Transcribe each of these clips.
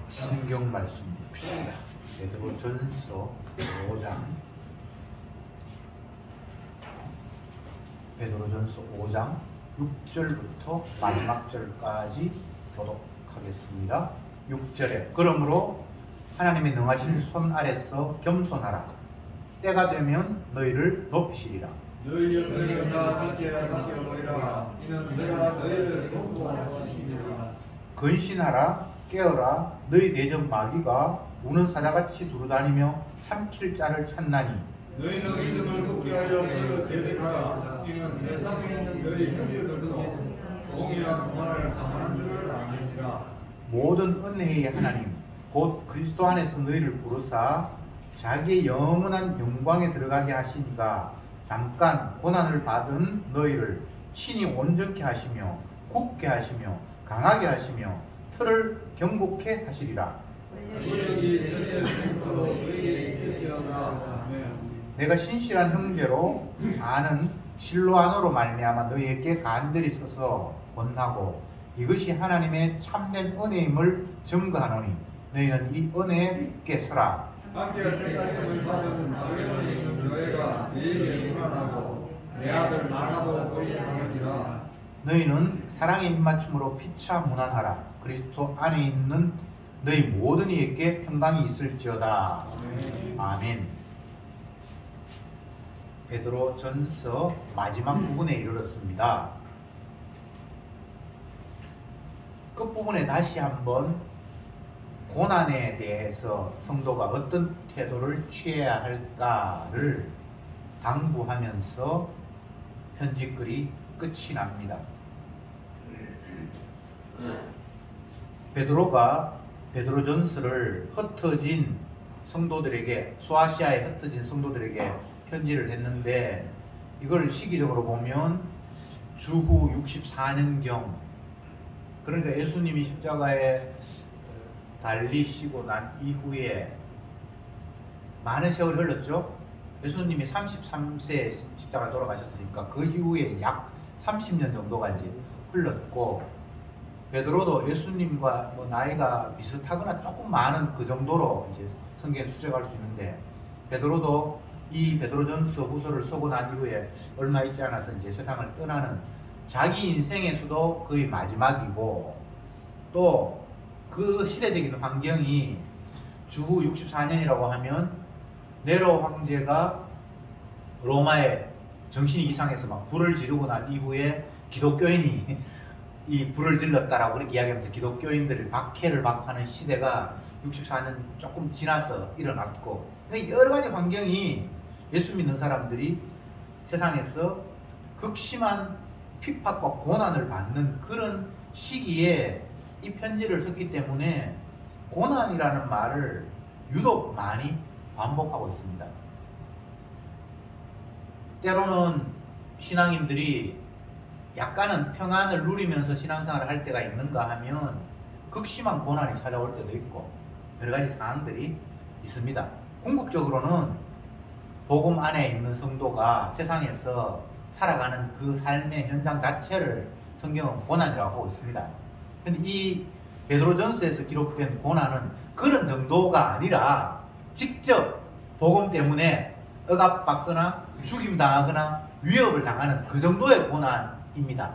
성경 말씀 봅시다. 베드로전서 5장. 베드로전서 5장 6절부터 마지막 절까지 교독하겠습니다. 6절에 그러므로 하나님의 능하신 손 아래서 겸손하라. 때가 되면 너희를 높이시리라. 너희를 다 듣게 맡겨버리라. 이는 내가 너희를 공부하시리라. 근신하라. 깨어라. 너희 대적 마귀가 우는 사자같이 두루다니며 삼킬 자를 찾나니 너희는 믿음을 굳게 하여 저를 대적하라. 이는 세상에 있는 너희 형제들도 동일한 고난을 당하는 줄을 아느니라. 모든 은혜의 하나님 곧 그리스도 안에서 너희를 부르사 자기의 영원한 영광에 들어가게 하시니가 잠깐 고난을 받은 너희를 친히 온전케 하시며 굳게 하시며 강하게 하시며 틀을 경고케 하시리라. 내가 신실한 형제로 아는 실로아노로 말미암아 너희에게 간절히 서서 권하고 이것이 하나님의 참된 은혜임을 증거하노니 너희는 이 은혜에 있게 서라. 함께 택하심을 받은 바벨론에 있는 교회가 너희에게 무난하고 내 아들 나가도 보이하느니라. 너희는 사랑의 입맞춤으로 피차 무난하라. 그리스도 안에 있는 너희 모든 이에게 평강이 있을지어다. 아멘. 베드로전서 마지막 부분에 이르렀습니다. 끝부분에 다시 한번 고난에 대해서 성도가 어떤 태도를 취해야 할까를 당부하면서 편지글이 끝이 납니다. 베드로가 베드로전서를 흩어진 성도들에게, 소아시아에 흩어진 성도들에게 편지를 했는데 이걸 시기적으로 보면 주후 64년경, 그러니까 예수님이 십자가에 달리시고 난 이후에 많은 세월이 흘렀죠. 예수님이 33세에 십자가 돌아가셨으니까 그 이후에 약 30년 정도가 이제 흘렀고, 베드로도 예수님과 뭐 나이가 비슷하거나 조금 많은 그 정도로 이제 성경에 추적할 수 있는데, 베드로도 이 베드로전서 후서를 쓰고 난 이후에 얼마 있지 않아서 이제 세상을 떠나는 자기 인생에서도 거의 마지막이고, 또 그 시대적인 환경이 주후 64년이라고 하면 네로 황제가 로마에 정신이 이상해서 막 불을 지르고 난 이후에 기독교인이 이 불을 질렀다라고 그렇게 이야기하면서 기독교인들을 박해를 받고 하는 시대가 64년 조금 지나서 일어났고, 여러 가지 환경이 예수 믿는 사람들이 세상에서 극심한 핍박과 고난을 받는 그런 시기에 이 편지를 썼기 때문에 고난이라는 말을 유독 많이 반복하고 있습니다. 때로는 신앙인들이 약간은 평안을 누리면서 신앙생활을 할 때가 있는가 하면 극심한 고난이 찾아올 때도 있고 여러 가지 상황들이 있습니다. 궁극적으로는 복음 안에 있는 성도가 세상에서 살아가는 그 삶의 현장 자체를 성경은 고난이라고 하고 있습니다. 근데 이 베드로전서에서 기록된 고난은 그런 정도가 아니라 직접 복음 때문에 억압받거나 죽임당하거나 위협을 당하는 그 정도의 고난입니다.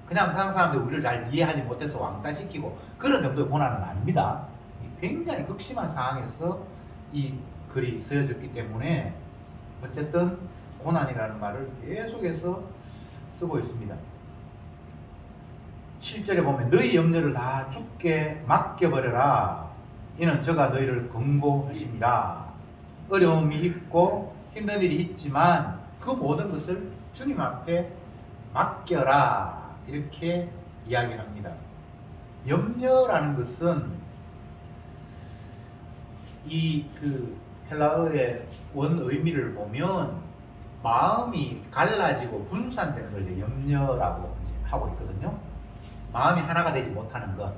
그냥 세상 사람들이 우리를 잘 이해하지 못해서 왕따시키고 그런 정도의 고난은 아닙니다. 굉장히 극심한 상황에서 이 글이 쓰여졌기 때문에 어쨌든 고난이라는 말을 계속해서 쓰고 있습니다. 7절에 보면 너희 염려를 다 주께 맡겨버려라. 이는 저가 너희를 권고하심이라. 어려움이 있고 힘든 일이 있지만 그 모든 것을 주님 앞에 맡겨라. 이렇게 이야기합니다. 염려라는 것은 이 헬라어의 원 의미를 보면 마음이 갈라지고 분산되는 걸 염려라고 하고 있거든요. 마음이 하나가 되지 못하는 것,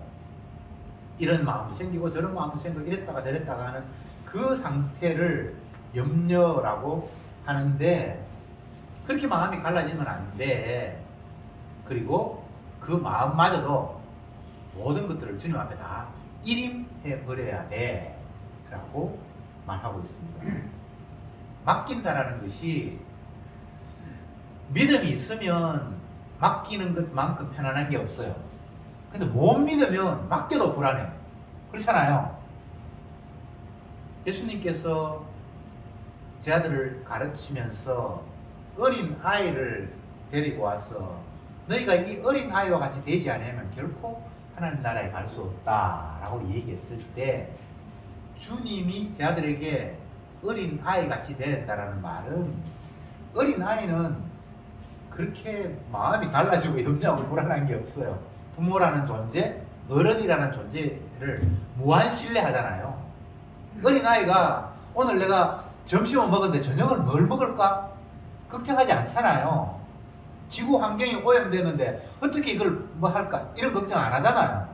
이런 마음도 생기고 저런 마음도 생기고 이랬다가 저랬다가 하는 그 상태를 염려라고 하는데, 그렇게 마음이 갈라지면 안 돼. 그리고 그 마음마저도 모든 것들을 주님 앞에 다 일임해 버려야 돼 라고 말하고 있습니다. 맡긴다라는 것이 믿음이 있으면 맡기는 것만큼 편안한 게 없어요. 근데 못 믿으면 맡겨도 불안해. 그렇잖아요. 예수님께서 제 아들을 가르치면서 어린 아이를 데리고 와서 너희가 이 어린 아이와 같이 되지 않으면 결코 하나님 나라에 갈 수 없다라고 얘기했을 때 주님이 제 아들에게 어린 아이 같이 되었다라는 말은 어린 아이는 그렇게 마음이 달라지고 염려하고 불안한 게 없어요. 부모라는 존재, 어른이라는 존재를 무한 신뢰하잖아요. 어린 아이가 오늘 내가 점심을 먹었는데 저녁을 뭘 먹을까? 걱정하지 않잖아요. 지구 환경이 오염되는데 어떻게 이걸 뭐 할까? 이런 걱정 안 하잖아요.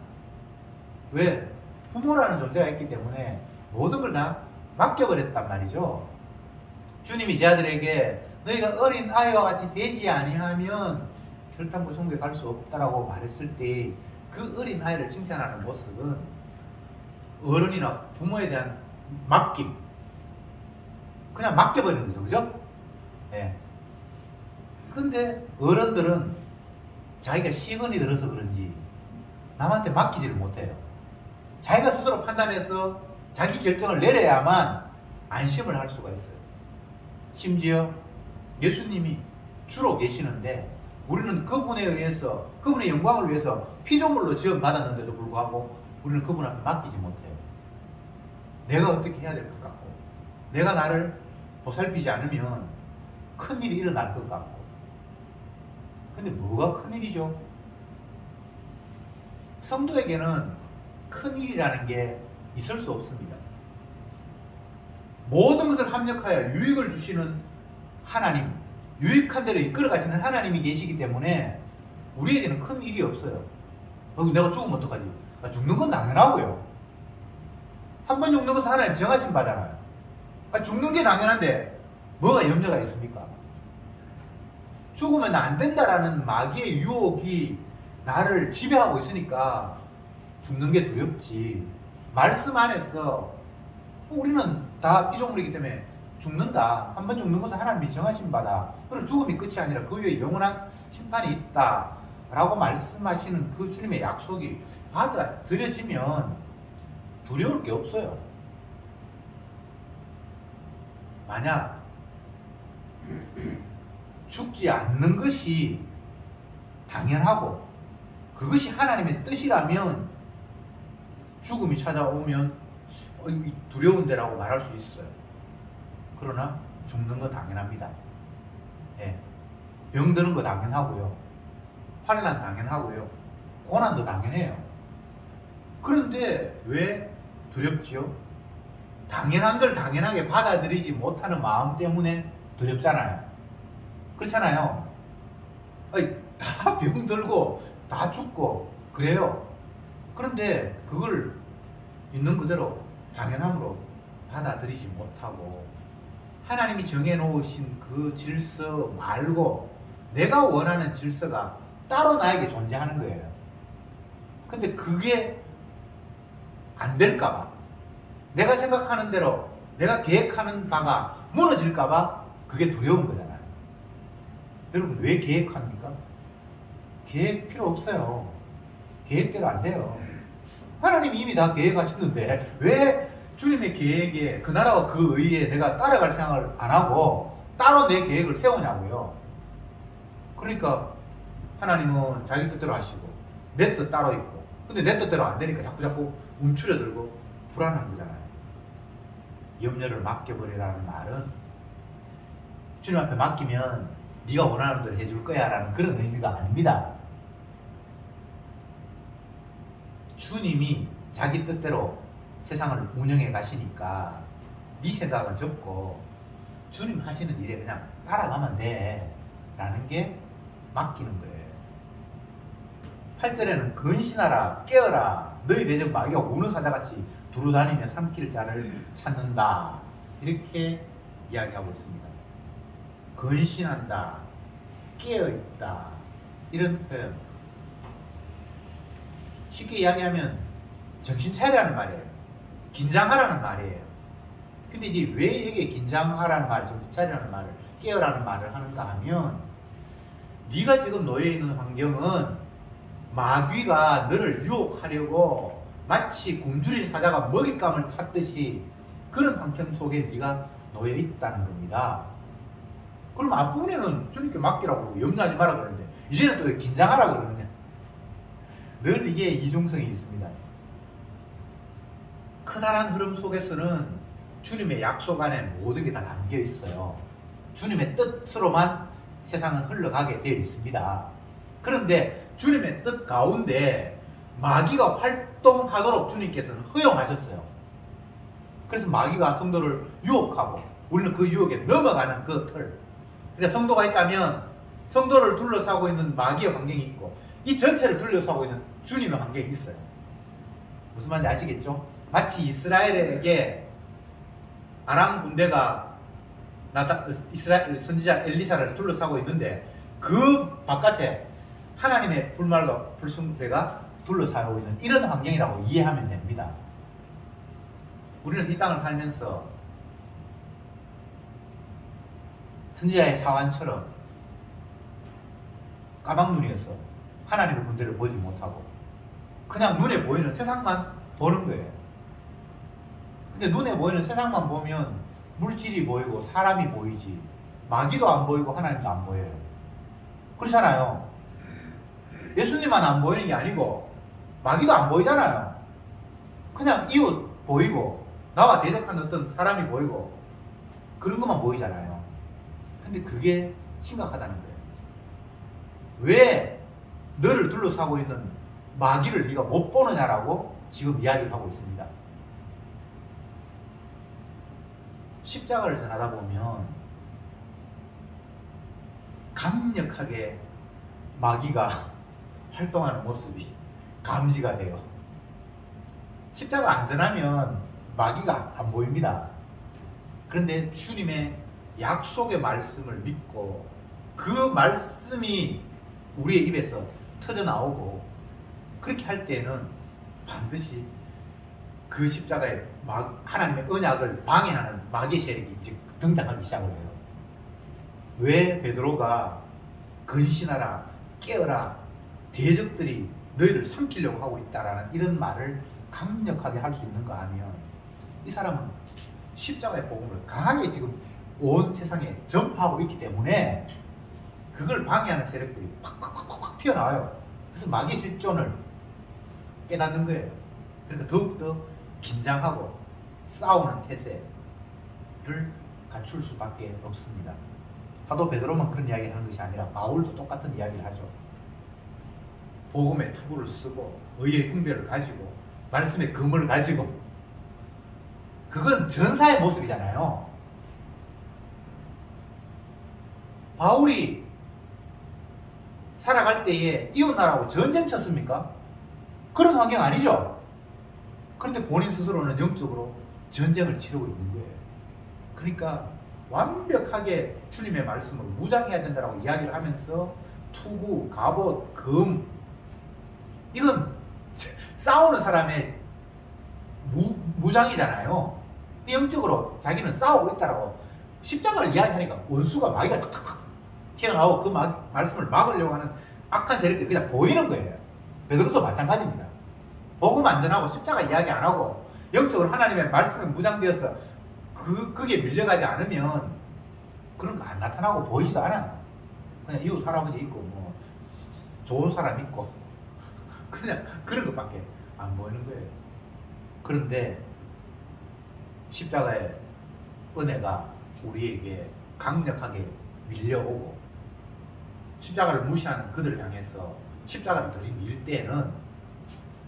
왜? 부모라는 존재가 있기 때문에 모든 걸 다 맡겨버렸단 말이죠. 주님이 제 아들에게 너희가 어린 아이와 같이 되지 아니하면 결단코 천국에 갈 수 없다라고 말했을 때 그 어린 아이를 칭찬하는 모습은 어른이나 부모에 대한 맡김, 그냥 맡겨버리는 거죠. 그죠? 예. 근데 어른들은 자기가 시건이 들어서 그런지 남한테 맡기지를 못해요. 자기가 스스로 판단해서 자기 결정을 내려야만 안심을 할 수가 있어요. 심지어 예수님이 주로 계시는데 우리는 그분에 의해서, 그분의 영광을 위해서 피조물로 지원받았는데도 불구하고 우리는 그분 앞에 맡기지 못해요. 내가 어떻게 해야 될 것 같고, 내가 나를 보살피지 않으면 큰일이 일어날 것 같고. 근데 뭐가 큰일이죠? 성도에게는 큰일이라는 게 있을 수 없습니다. 모든 것을 합력하여 유익을 주시는 하나님, 유익한 대로 이끌어 가시는 하나님이 계시기 때문에 우리에게는 큰 일이 없어요. 내가 죽으면 어떡하지? 죽는 건 당연하고요. 한 번 죽는 것은 하나님 정하신 바잖아요. 죽는 게 당연한데 뭐가 염려가 있습니까? 죽으면 안 된다라는 마귀의 유혹이 나를 지배하고 있으니까 죽는 게 두렵지. 말씀 안에서 우리는 다 피조물이기 때문에 죽는다. 한 번 죽는 것은 하나님이 정하신 바다. 그리고 죽음이 끝이 아니라 그 위에 영원한 심판이 있다 라고 말씀하시는 그 주님의 약속이 받아들여지면 두려울 게 없어요. 만약 죽지 않는 것이 당연하고 그것이 하나님의 뜻이라면 죽음이 찾아오면 두려운데 라고 말할 수 있어요. 그러나 죽는 건 당연합니다. 예. 병드는 거 당연하고요. 환난 당연하고요. 고난도 당연해요. 그런데 왜 두렵지요? 당연한 걸 당연하게 받아들이지 못하는 마음 때문에 두렵잖아요. 그렇잖아요. 다 병들고 다 죽고 그래요. 그런데 그걸 있는 그대로 당연함으로 받아들이지 못하고 하나님이 정해놓으신 그 질서 말고 내가 원하는 질서가 따로 나에게 존재하는 거예요. 근데 그게 안 될까봐, 내가 생각하는 대로 내가 계획하는 바가 무너질까봐 그게 두려운 거잖아요. 여러분 왜 계획합니까? 계획 필요 없어요. 계획대로 안 돼요. 하나님이 이미 다 계획하셨는데 왜 주님의 계획에 그 나라와 그 의에 내가 따라갈 생각을 안 하고 따로 내 계획을 세우냐고요. 그러니까 하나님은 자기 뜻대로 하시고 내 뜻 따로 있고, 근데 내 뜻대로 안 되니까 자꾸 움츠려들고 불안한 거잖아요. 염려를 맡겨버리라는 말은 주님 앞에 맡기면 네가 원하는 대로 해줄 거야 라는 그런 의미가 아닙니다. 주님이 자기 뜻대로 세상을 운영해 가시니까 네 생각은 접고 주님 하시는 일에 그냥 따라가면 돼 라는 게 맡기는 거예요. 8절에는 근신하라 깨어라 너희 대적 마귀가 우는 사자같이 두루다니며 삼킬 자를 찾는다 이렇게 이야기하고 있습니다. 근신한다, 깨어있다 이런 표현. 쉽게 이야기하면 정신 차리라는 말이에요. 긴장하라는 말이에요. 근데 이제 왜 이게 긴장하라는 말, 정신 차리라는 말을, 깨어라는 말을 하는가 하면, 네가 지금 놓여 있는 환경은 마귀가 너를 유혹하려고 마치 굶주린 사자가 먹잇감을 찾듯이 그런 환경 속에 네가 놓여 있다는 겁니다. 그럼 앞부분에는 주님께 맡기라고 그러고 염려하지 마라 그러는데 이제는 또 왜 긴장하라 그러느냐. 늘 이게 이중성이 있습니다. 커다란 흐름 속에서는 주님의 약속 안에 모든 게 다 담겨 있어요. 주님의 뜻으로만 세상은 흘러가게 되어 있습니다. 그런데 주님의 뜻 가운데 마귀가 활동하도록 주님께서는 허용하셨어요. 그래서 마귀가 성도를 유혹하고 우리는 그 유혹에 넘어가는 그 틀. 그러니까 성도가 있다면 성도를 둘러싸고 있는 마귀의 환경이 있고 이 전체를 둘러싸고 있는 주님의 환경이 있어요. 무슨 말인지 아시겠죠? 마치 이스라엘에게 아람 군대가 이스라엘 선지자 엘리사를 둘러싸고 있는데 그 바깥에 하나님의 불말과 불순대가 둘러싸고 있는 이런 환경이라고 이해하면 됩니다. 우리는 이 땅을 살면서 선지자의 사환처럼 까막눈이어서 하나님의 군대를 보지 못하고 그냥 눈에 보이는 세상만 보는 거예요. 근데 눈에 보이는 세상만 보면 물질이 보이고 사람이 보이지 마귀도 안 보이고 하나님도 안 보여요. 그렇잖아요. 예수님만 안 보이는 게 아니고 마귀도 안 보이잖아요. 그냥 이웃 보이고 나와 대적하는 어떤 사람이 보이고 그런 것만 보이잖아요. 근데 그게 심각하다는 거예요. 왜 너를 둘러싸고 있는 마귀를 네가 못 보느냐라고 지금 이야기를 하고 있습니다. 십자가를 전하다 보면 강력하게 마귀가 활동하는 모습이 감지가 돼요. 십자가 안 전하면 마귀가 안 보입니다. 그런데 주님의 약속의 말씀을 믿고 그 말씀이 우리의 입에서 터져 나오고 그렇게 할 때는 반드시 그 십자가에 하나님의 언약을 방해하는 마귀의 세력이 즉 등장하기 시작을 해요. 왜 베드로가 근신하라, 깨어라, 대적들이 너희를 삼키려고 하고 있다라는 이런 말을 강력하게 할 수 있는가 하면 이 사람은 십자가의 복음을 강하게 지금 온 세상에 전파하고 있기 때문에 그걸 방해하는 세력들이 팍팍팍팍 튀어나와요. 그래서 마귀의 실존을 깨닫는 거예요. 그러니까 더욱더 긴장하고 싸우는 태세를 갖출 수밖에 없습니다. 사도 베드로만 그런 이야기를 하는 것이 아니라 바울도 똑같은 이야기를 하죠. 복음의 투구를 쓰고 의의 흉배를 가지고 말씀의 금을 가지고 그건 전사의 모습이잖아요. 바울이 살아갈 때에 이웃나라하고 전쟁 쳤습니까? 그런 환경 아니죠? 그런데 본인 스스로는 영적으로 전쟁을 치르고 있는 거예요. 그러니까 완벽하게 주님의 말씀을 무장해야 된다고 이야기를 하면서 투구, 갑옷, 금 이건 싸우는 사람의 무장이잖아요. 영적으로 자기는 싸우고 있다라고 십자가를 이야기하니까 원수가 마귀가 탁탁탁 튀어나오고 그 말씀을 막으려고 하는 악한 세력들이 그냥 보이는 거예요. 베드로도 마찬가지입니다. 복음 안전하고 십자가 이야기 안 하고 영적으로 하나님의 말씀에 무장되어서 그게 밀려가지 않으면 그런 거 안 나타나고 보이지도 않아요. 그냥 이웃 할아버지 있고 뭐 좋은 사람 있고 그냥 그런 것밖에 안 보이는 거예요. 그런데 십자가의 은혜가 우리에게 강력하게 밀려오고 십자가를 무시하는 그들을 향해서 십자가를 들이밀 때는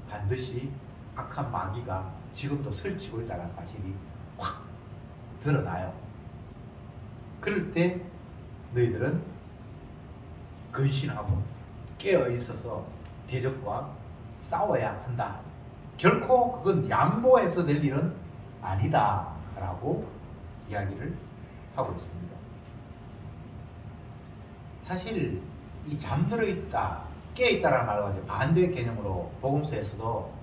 반드시 악한 마귀가 지금도 설치고 있다는 사실이 확 드러나요. 그럴 때 너희들은 근신하고 깨어 있어서 대적과 싸워야 한다. 결코 그건 양보해서 될 일은 아니다 라고 이야기를 하고 있습니다. 사실 이 잠들어 있다, 깨어 있다라는 말과 반대 개념으로 복음서에서도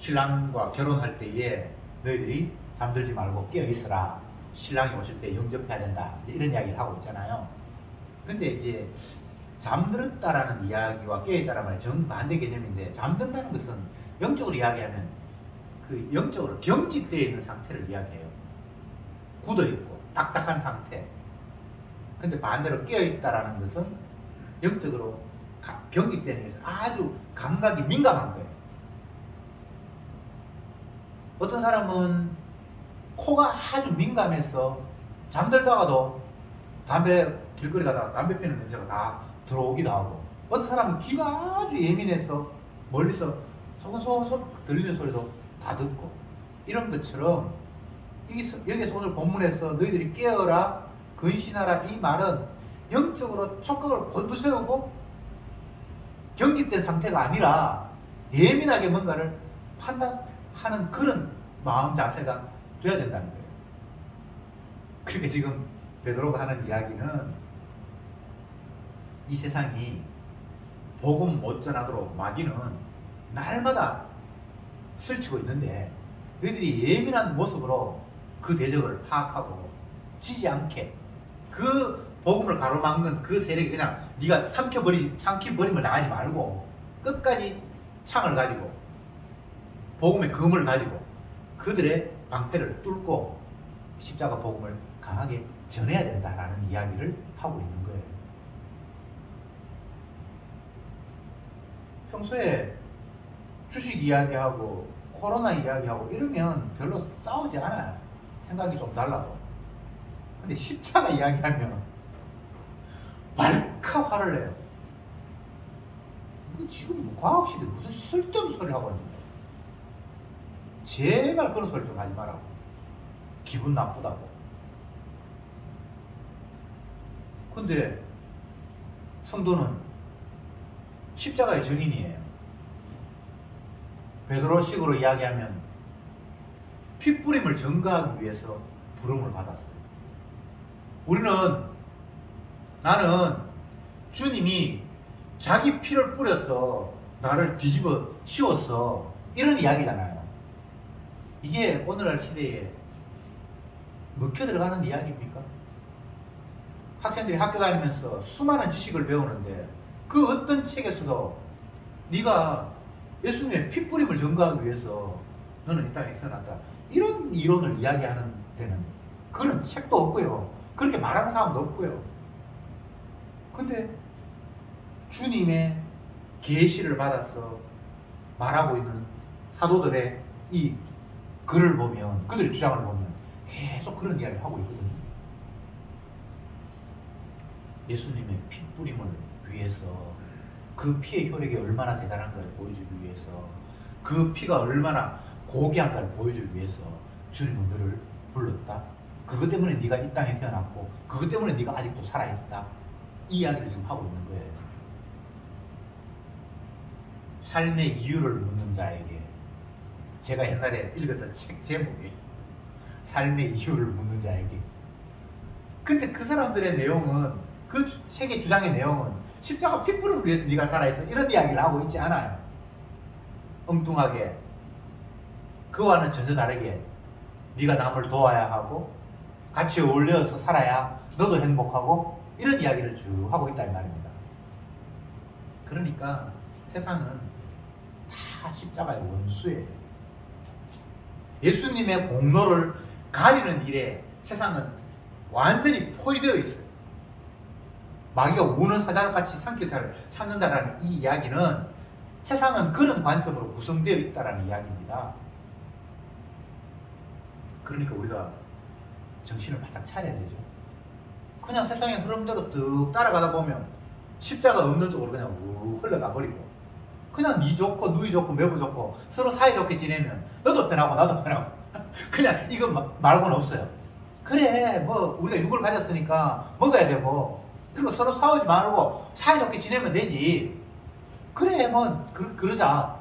신랑과 결혼할 때에 너희들이 잠들지 말고 깨어 있으라. 신랑이 오실 때 영접해야 된다. 이런 이야기를 하고 있잖아요. 근데 이제 잠들었다라는 이야기와 깨어있다라는 말이 정반대 개념인데, 잠든다는 것은 영적으로 이야기하면 그 영적으로 경직되어 있는 상태를 이야기해요. 굳어있고 딱딱한 상태. 근데 반대로 깨어있다라는 것은 영적으로 경직되는 것은 아주 감각이 민감한 거예요. 어떤 사람은 코가 아주 민감해서 잠들다가도 길거리 가다가 담배 피는 냄새가 다 들어오기도 하고, 어떤 사람은 귀가 아주 예민해서 멀리서 소곤소곤 들리는 소리도 다 듣고, 이런 것처럼 여기서 오늘 본문에서 너희들이 깨어라 근신하라, 이 말은 영적으로 촉각을 곤두세우고 경직된 상태가 아니라 예민하게 뭔가를 판단하는 그런 마음 자세가 돼야 된다는 거예요. 그러니까 지금 베드로가 하는 이야기는 이 세상이 복음 못 전하도록 마귀는 날마다 설치고 있는데, 너희들이 예민한 모습으로 그 대적을 파악하고 지지 않게 그 복음을 가로막는 그 세력이 그냥 네가 삼켜버림을 당하지 말고 끝까지 창을 가지고 복음의 검을 가지고 그들의 방패를 뚫고 십자가 복음을 강하게 전해야 된다라는 이야기를 하고 있는 거예요. 평소에 주식 이야기하고 코로나 이야기하고 이러면 별로 싸우지 않아요. 생각이 좀 달라도. 근데 십자가 이야기하면 발칵 화를 내요. 지금 과학시대 무슨 쓸데없는 소리 하고 있는데, 제발 그런 소리 좀 하지 말라고. 기분 나쁘다고. 근데 성도는 십자가의 증인이에요. 베드로식으로 이야기하면 핏부림을 증거하기 위해서 부름을 받았어요. 나는 주님이 자기 피를 뿌려서 나를 뒤집어 씌웠어, 이런 이야기잖아요. 이게 오늘날 시대에 먹혀 들어가는 이야기입니까? 학생들이 학교 다니면서 수많은 지식을 배우는데 그 어떤 책에서도 네가 예수님의 핏부림을 증거하기 위해서 너는 이 땅에 태어났다, 이런 이론을 이야기하는 데는 그런 책도 없고요, 그렇게 말하는 사람도 없고요. 근데 주님의 계시를 받아서 말하고 있는 사도들의 이 글을 보면, 그들의 주장을 보면 계속 그런 이야기를 하고 있거든요. 예수님의 핏부림을 위해서, 그 피의 효력이 얼마나 대단한가를 보여주기 위해서, 그 피가 얼마나 고귀한가를 보여주기 위해서 주님은 너를 불렀다. 그것 때문에 네가 이 땅에 태어났고 그것 때문에 네가 아직도 살아있다. 이 이야기를 지금 하고 있는 거예요. 삶의 이유를 묻는 자에게, 제가 옛날에 읽었던 책 제목이 삶의 이유를 묻는 자에게. 근데 그 사람들의 내용은, 그 책의 주장의 내용은 십자가 핏부림을 위해서 네가 살아있어, 이런 이야기를 하고 있지 않아요. 엉뚱하게 그와는 전혀 다르게 네가 남을 도와야 하고 같이 어울려서 살아야 너도 행복하고, 이런 이야기를 쭉 하고 있다 이 말입니다. 그러니까 세상은 다 십자가의 원수예요. 예수님의 공로를 가리는 일에 세상은 완전히 포위되어 있어요. 마귀가 우는 사자같이 산길차를 찾는다라는 이 이야기는 세상은 그런 관점으로 구성되어 있다라는 이야기입니다. 그러니까 우리가 정신을 바짝 차려야 되죠. 그냥 세상의 흐름대로 뚝 따라가다 보면 십자가 없는 쪽으로 그냥 우 흘러가 버리고, 그냥 니 좋고 누이 좋고 매부 좋고 서로 사이좋게 지내면 너도 편하고 나도 편하고 그냥 이거 말고는 없어요. 그래 뭐 우리가 육을 가졌으니까 먹어야 되고, 그리고 서로 싸우지 말고 사이좋게 지내면 되지. 그래 뭐 그러자.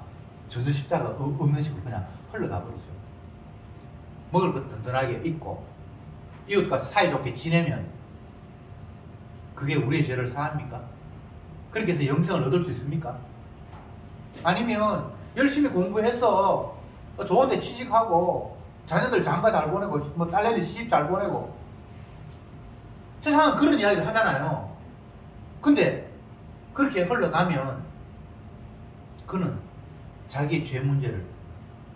전혀 십자가 없는 식으로 그냥 흘러가 버리죠. 먹을 것 든든하게 있고 이웃과 사이좋게 지내면 그게 우리의 죄를 사합니까? 그렇게 해서 영생을 얻을 수 있습니까? 아니면 열심히 공부해서 좋은데 취직하고 자녀들 장가 잘 보내고 뭐 딸내미 시집 잘 보내고 세상은 그런 이야기를 하잖아요. 근데 그렇게 흘러가면 그는 자기의 죄 문제를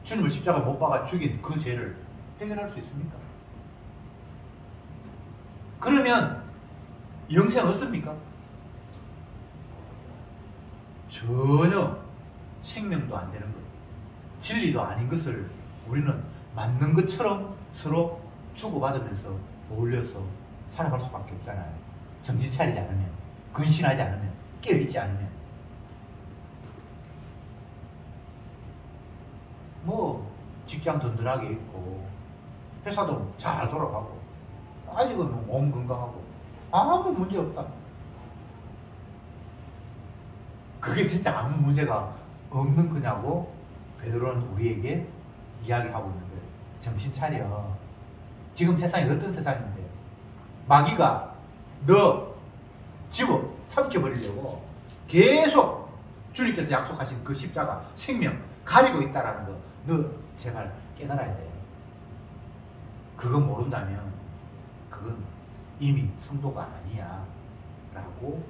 주님을 십자가 못 박아 죽인 그 죄를 해결할 수 있습니까? 그러면 영생 얻습니까? 전혀 생명도 안 되는 거예요. 진리도 아닌 것을 우리는 맞는 것처럼 서로 주고받으면서 어울려서 살아갈 수밖에 없잖아요. 정신 차리지 않으면, 근신하지 않으면, 깨어있지 않으면. 뭐 직장 든든하게 있고 회사도 잘 돌아가고 아직은 몸 건강하고 아무 문제 없다. 그게 진짜 아무 문제가 없는 거냐고 베드로는 우리에게 이야기하고 있는 거예요. 정신 차려. 지금 세상이 어떤 세상인데 마귀가 너 집어 삼켜버리려고 계속 주님께서 약속하신 그 십자가 생명 가리고 있다라는 거 너 제발 깨달아야 돼. 그거 모른다면 그건 이미 성도가 아니야 라고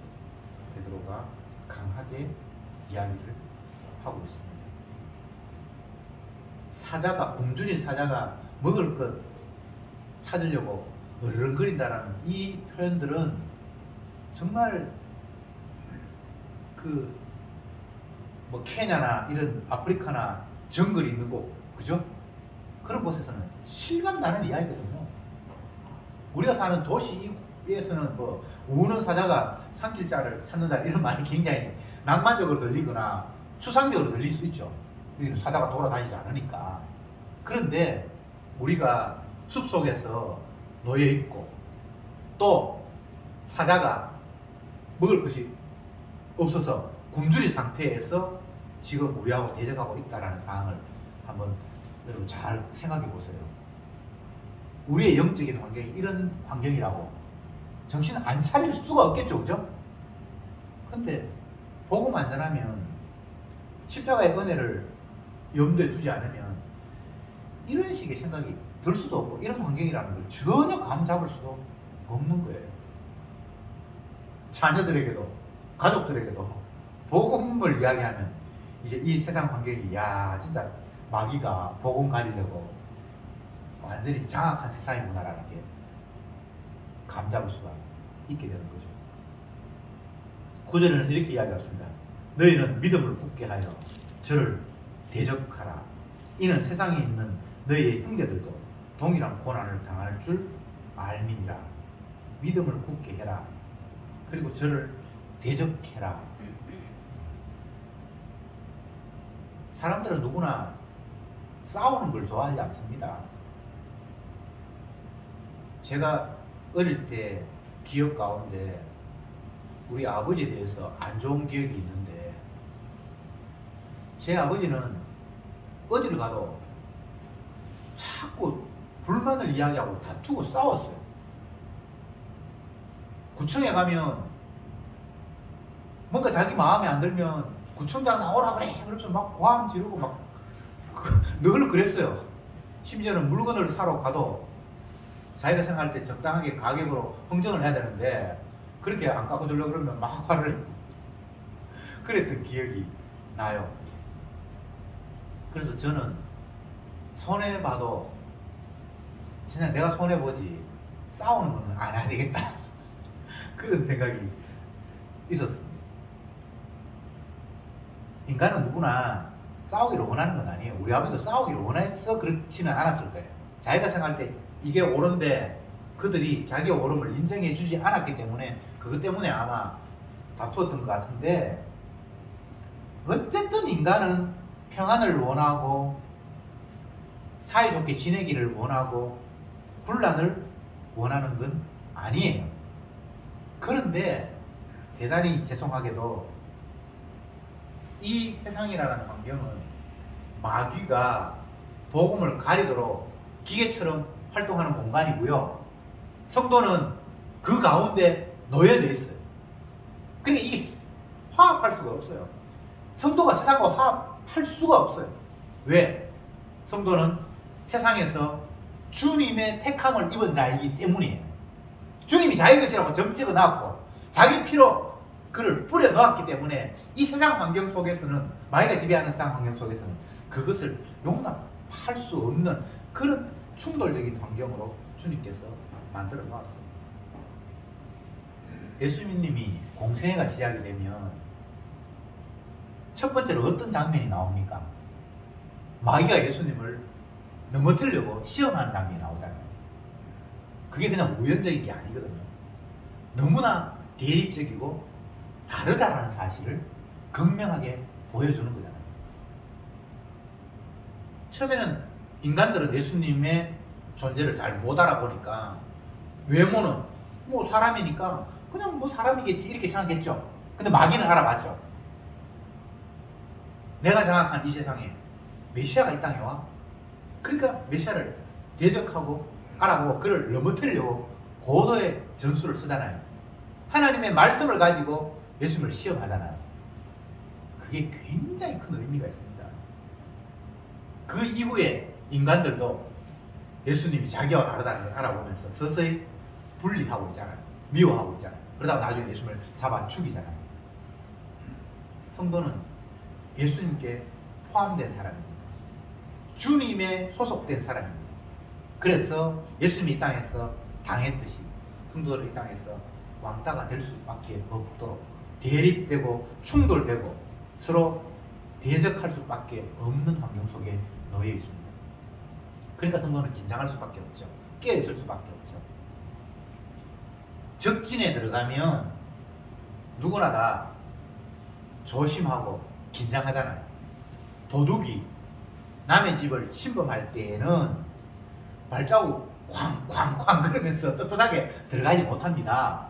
베드로가 강하게 이야기를 하고 있습니다. 사자가, 굶주린 사자가 먹을 것 찾으려고 어르렁거린다라는 이 표현들은 정말 뭐 케냐나 이런 아프리카나 정글이 있는 곳, 그죠? 그런 곳에서는 실감 나는 이야기거든요. 우리가 사는 도시에서는 뭐 우는 사자가 산길자를 찾는다 이런 말이 굉장히 낭만적으로 들리거나 추상적으로 들릴 수 있죠. 여기는 사자가 돌아다니지 않으니까. 그런데 우리가 숲속에서 놓여 있고 또 사자가 먹을 것이 없어서 굶주린 상태에서 지금 우리하고 대적하고 있다는 상황을 한번 여러분 잘 생각해 보세요. 우리의 영적인 환경이 이런 환경이라고 정신 안 차릴 수가 없겠죠, 그죠? 근데 복음 안 전하면 십자가의 은혜를 염두에 두지 않으면 이런 식의 생각이 들 수도 없고 이런 환경이라는 걸 전혀 감 잡을 수도 없는 거예요. 자녀들에게도 가족들에게도 복음을 이야기하면 이제 이 세상 환경이 야 진짜 마귀가 복음 가리려고 완전히 장악한 세상이구나라는 게 감 잡을 수가 있게 되는 거죠. 9절에는 이렇게 이야기했습니다. 너희는 믿음을 굳게 하여 저를 대적하라. 이는 세상에 있는 너희의 형제들도 동일한 고난을 당할 줄 알미니라. 믿음을 굳게 해라. 그리고 저를 대적해라. 사람들은 누구나 싸우는 걸 좋아하지 않습니다. 제가 어릴 때 기억 가운데 우리 아버지에 대해서 안 좋은 기억이 있는데 제 아버지는 어디를 가도 자꾸 불만을 이야기하고 다투고 싸웠어요. 구청에 가면 뭔가 자기 마음에 안 들면 구청장 나오라 그래 그러면서 막 고함 지르고 막 늘 그랬어요. 심지어는 물건을 사러 가도 자기가 생각할 때 적당하게 가격으로 흥정을 해야 되는데 그렇게 안 깎아주려고 그러면 막 화를 그랬던 기억이 나요. 그래서 저는 손해봐도 진짜 내가 손해보지 싸우는 건 안 해야 되겠다 그런 생각이 있었습니다. 인간은 누구나 싸우기를 원하는 건 아니에요. 우리 아버지도 싸우기를 원해서 그렇지는 않았을 거예요. 자기가 생각할 때 이게 옳은데 그들이 자기의 옳음을 인정해 주지 않았기 때문에 그것 때문에 아마 다투었던 것 같은데 어쨌든 인간은 평안을 원하고 사이좋게 지내기를 원하고 분란을 원하는 건 아니에요. 그런데 대단히 죄송하게도 이 세상이라는 환경은 마귀가 복음을 가리도록 기계처럼 활동하는 공간이고요. 성도는 그 가운데 놓여져 있어요. 그러니까 이게 화합할 수가 없어요. 성도가 세상과 화합할 수가 없어요. 왜? 성도는 세상에서 주님의 택함을 입은 자이기 때문이에요. 주님이 자기 것이라고 점찍어 놨고 자기 피로 그를 뿌려 놓았기 때문에 이 세상 환경 속에서는, 마귀가 지배하는 세상 환경 속에서는 그것을 용납할 수 없는 그런 충돌적인 환경으로 주님께서 만들어 놓았어요. 예수님이 공생애가 시작이 되면 첫 번째로 어떤 장면이 나옵니까? 마귀가 예수님을 넘어뜨리려고 시험하는 장면이 나오잖아요. 그게 그냥 우연적인 게 아니거든요. 너무나 대립적이고 다르다라는 사실을 극명하게 보여주는 거잖아요. 처음에는 인간들은 예수님의 존재를 잘 못 알아보니까 외모는 뭐 사람이니까 그냥 뭐 사람이겠지 이렇게 생각했죠. 근데 마귀는 알아봤죠. 내가 장악한 이 세상에 메시아가 이 땅에 와. 그러니까 메시아를 대적하고 알아보고 그를 넘어뜨리려고 고도의 전술을 쓰잖아요. 하나님의 말씀을 가지고 예수님을 시험하잖아요. 그게 굉장히 큰 의미가 있습니다. 그 이후에 인간들도 예수님이 자기와 다르다는 걸 알아보면서 서서히 분리하고 있잖아요. 미워하고 있잖아요. 그러다가 나중에 예수님을 잡아 죽이잖아요. 성도는 예수님께 포함된 사람입니다. 주님에 소속된 사람입니다. 그래서 예수님이 이 땅에서 당했듯이 성도들이 이 땅에서 왕따가 될 수밖에 없도록 대립되고 충돌되고 서로 대적할 수밖에 없는 환경 속에 놓여 있습니다. 그러니까 성도는 긴장할 수밖에 없죠. 깨어있을 수밖에 없죠. 적진에 들어가면 누구나 다 조심하고 긴장하잖아요. 도둑이 남의 집을 침범할 때에는 발자국 쾅쾅쾅 그러면서 떳떳하게 들어가지 못합니다.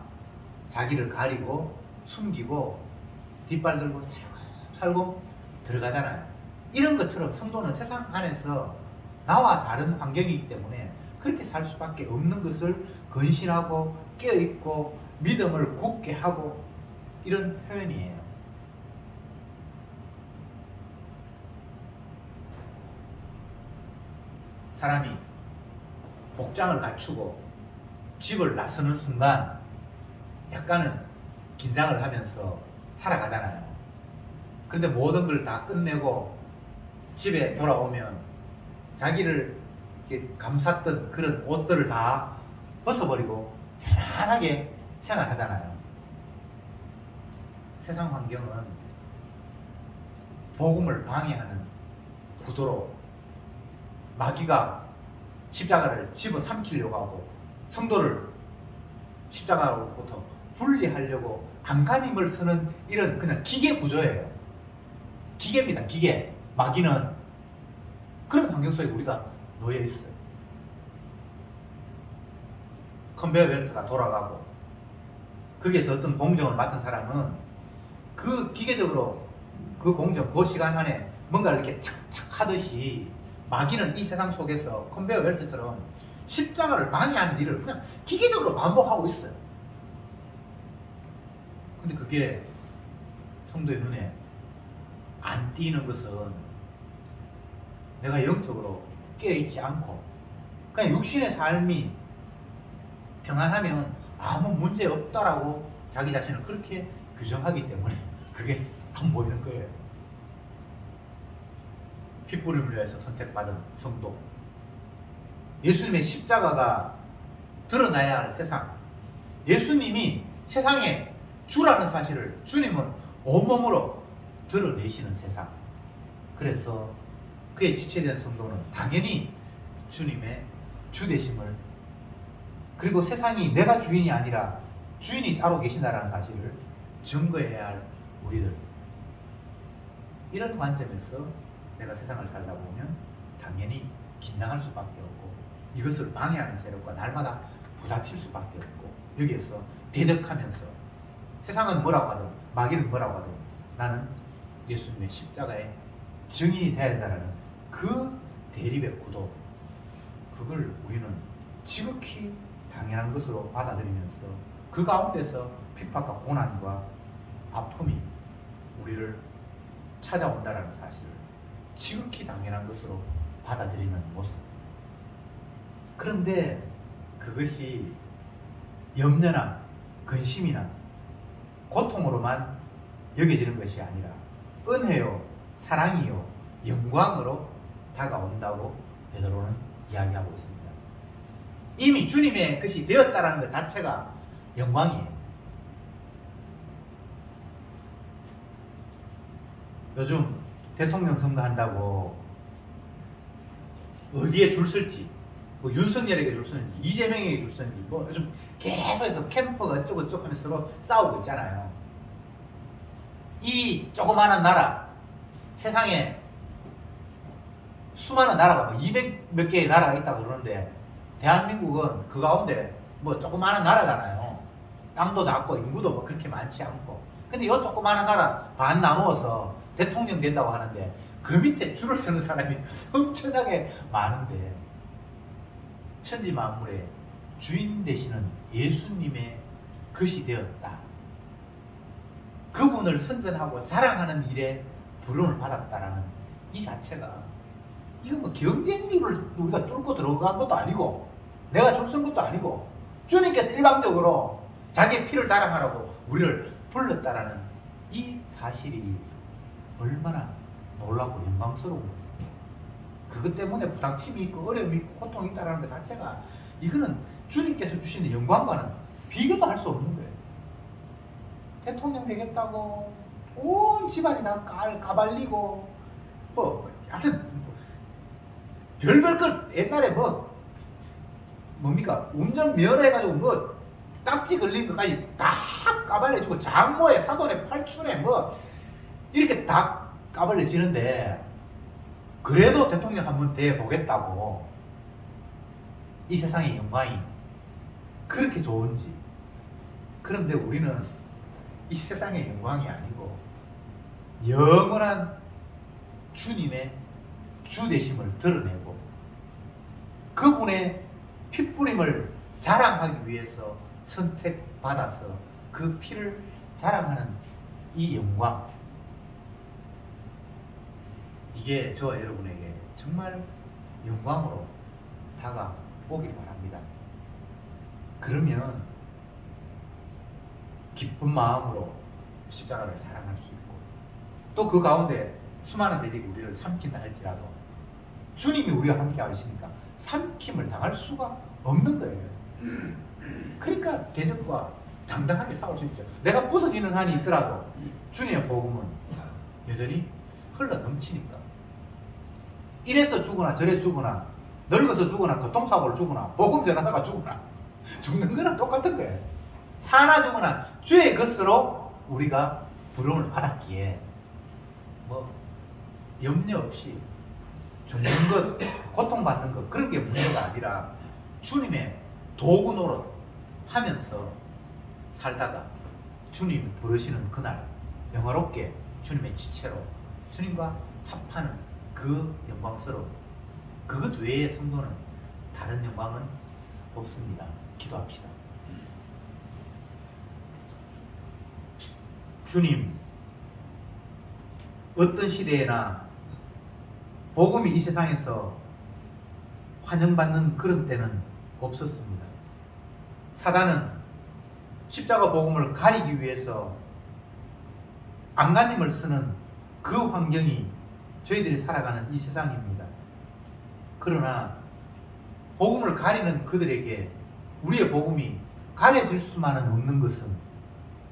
자기를 가리고 숨기고 뒷발 들고 살고 들어가잖아요. 이런 것처럼 성도는 세상 안에서 나와 다른 환경이기 때문에 그렇게 살 수밖에 없는 것을 근신하고 깨어있고 믿음을 굳게 하고 이런 표현이에요. 사람이 복장을 갖추고 집을 나서는 순간 약간은 긴장을 하면서 살아가잖아요. 그런데 모든 걸 다 끝내고 집에 돌아오면 자기를 이렇게 감쌌던 그런 옷들을 다 벗어버리고 편안하게 생활하잖아요. 세상 환경은 복음을 방해하는 구도로 마귀가 십자가를 집어삼키려고 하고 성도를 십자가로부터 분리하려고 안간힘을 쓰는 이런 그냥 기계 구조예요. 기계입니다. 기계. 마귀는 그런 환경 속에 우리가 놓여 있어요. 컨베이어 벨트가 돌아가고 거기에서 어떤 공정을 맡은 사람은 그 기계적으로 그 공정, 그 시간 안에 뭔가를 이렇게 착착 하듯이 마귀는 이 세상 속에서 컨베이어 벨트처럼 십자가를 방해하는 일을 그냥 기계적으로 반복하고 있어요. 근데 그게 성도의 눈에 안 띄는 것은 내가 영적으로 깨어있지 않고 그냥 육신의 삶이 평안하면 아무 문제 없다라고 자기 자신을 그렇게 규정하기 때문에 그게 안 보이는 거예요. 핏부림을 위해서 선택받은 성도, 예수님의 십자가가 드러나야 할 세상, 예수님이 세상의 주라는 사실을 주님은 온몸으로 드러내시는 세상. 그래서 그의 지체된 성도는 당연히 주님의 주되심을, 그리고 세상이 내가 주인이 아니라 주인이 따로 계신다라는 사실을 증거해야 할 우리들. 이런 관점에서 내가 세상을 살다 보면 당연히 긴장할 수밖에 없고 이것을 방해하는 세력과 날마다 부닥칠 수밖에 없고 여기에서 대적하면서 세상은 뭐라고 하든 마귀는 뭐라고 하든 나는 예수님의 십자가의 증인이 되어야 된다는 그 대립의 구도, 그걸 우리는 지극히 당연한 것으로 받아들이면서 그 가운데서 핍박과 고난과 아픔이 우리를 찾아온다는 사실을 지극히 당연한 것으로 받아들이는 모습. 그런데 그것이 염려나 근심이나 고통으로만 여겨지는 것이 아니라 은혜요, 사랑이요, 영광으로 다가온다고 베드로는 이야기하고 있습니다. 이미 주님의 것이 되었다라는 것 자체가 영광이에요. 요즘 대통령 선거한다고 어디에 줄 설지, 뭐 윤석열에게 줄 서는지, 이재명에게 줄 서는지, 뭐 요즘 계속해서 캠프가 어쩌고저쩌고 하면서 서로 싸우고 있잖아요. 이 조그마한 나라, 세상에 수많은 나라가 뭐 200 몇 개의 나라가 있다고 그러는데 대한민국은 그 가운데 뭐 조그마한 나라잖아요. 땅도 작고 인구도 뭐 그렇게 많지 않고. 근데 이 조그마한 나라 반 나누어서 대통령 된다고 하는데 그 밑에 줄을 서는 사람이 엄청나게 많은데 천지 만물의 주인 되시는 예수님의 것이 되었다. 그분을 선전하고 자랑하는 일에 부름을 받았다라는 이 자체가 이건 뭐 경쟁률을 우리가 뚫고 들어간 것도 아니고 내가 줄 선 것도 아니고 주님께서 일방적으로 자기의 피를 자랑하라고 우리를 불렀다라는 이 사실이 얼마나 놀랍고 영광스러운 거예요. 그것 때문에 부닥침이 있고 어려움이 있고 고통이 있다는 것 자체가 이거는 주님께서 주시는 영광과는 비교도 할 수 없는 거예요. 대통령 되겠다고 온 집안이 다 까발리고 뭐 하여튼 뭐 별별 것 옛날에 뭡니까 운전면허 해가지고 뭐 딱지 걸린 것까지 다 까발려주고 장모에 사돈에 팔촌에 뭐 이렇게 다 까발려지는데 그래도 대통령 한번 돼 보겠다고 이 세상의 영광이 그렇게 좋은지. 그런데 우리는 이 세상의 영광이 아니고 영원한 주님의 주되심을 드러내고 그분의 피뿌림을 자랑하기 위해서 선택받아서 그 피를 자랑하는 이 영광, 이게 저와 여러분에게 정말 영광으로 다가오길 바랍니다. 그러면 기쁜 마음으로 십자가를 자랑할 수 있고 또 그 가운데 수많은 대적이 우리를 삼킨다 할지라도 주님이 우리와 함께 하시니까 삼킴을 당할 수가 없는 거예요. 그러니까 대적과 당당하게 싸울 수 있죠. 내가 부서지는 한이 있더라도 주님의 복음은 여전히 흘러 넘치니까. 이래서 죽거나 저래 죽거나 늙어서 죽거나 교통사고를 죽거나 복음 전하다가 죽거나 죽는 거랑 똑같은 거예요. 사나 죽거나 주의 것으로 우리가 부름을 받았기에 뭐 염려 없이 죽는 것, 고통받는 것 그런 게 문제가 아니라 주님의 도구 노릇 하면서 살다가 주님 부르시는 그날 영화롭게 주님의 지체로 주님과 합하는 그 영광스러움, 그것 외에 성도는 다른 영광은 없습니다. 기도합시다. 주님, 어떤 시대에나 복음이 이 세상에서 환영받는 그런 때는 없었습니다. 사단은 십자가 복음을 가리기 위해서 안간힘을 쓰는 그 환경이 저희들이 살아가는 이 세상입니다. 그러나 복음을 가리는 그들에게 우리의 복음이 가려질 수만은 없는 것은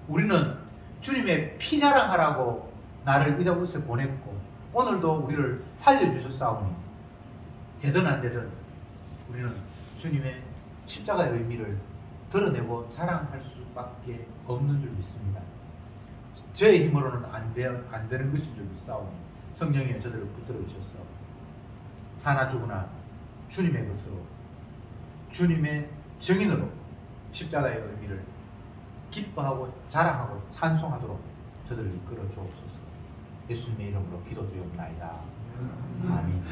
우리는 주님의 피 자랑하라고 나를 이곳에 보냈고 오늘도 우리를 살려주셨사오니 되든 안 되든 우리는 주님의 십자가의 의미를 드러내고 자랑할 수밖에 없는 줄 믿습니다. 저의 힘으로는 안 되는 것인 줄 믿사오니 성령이여 저들을 붙들어 주셔서 사나 죽으나 주님의 것으로 주님의 증인으로 십자가의 의미를 기뻐하고 자랑하고 찬송하도록 저들을 이끌어 주옵소서. 예수님의 이름으로 기도드리옵나이다. 아멘.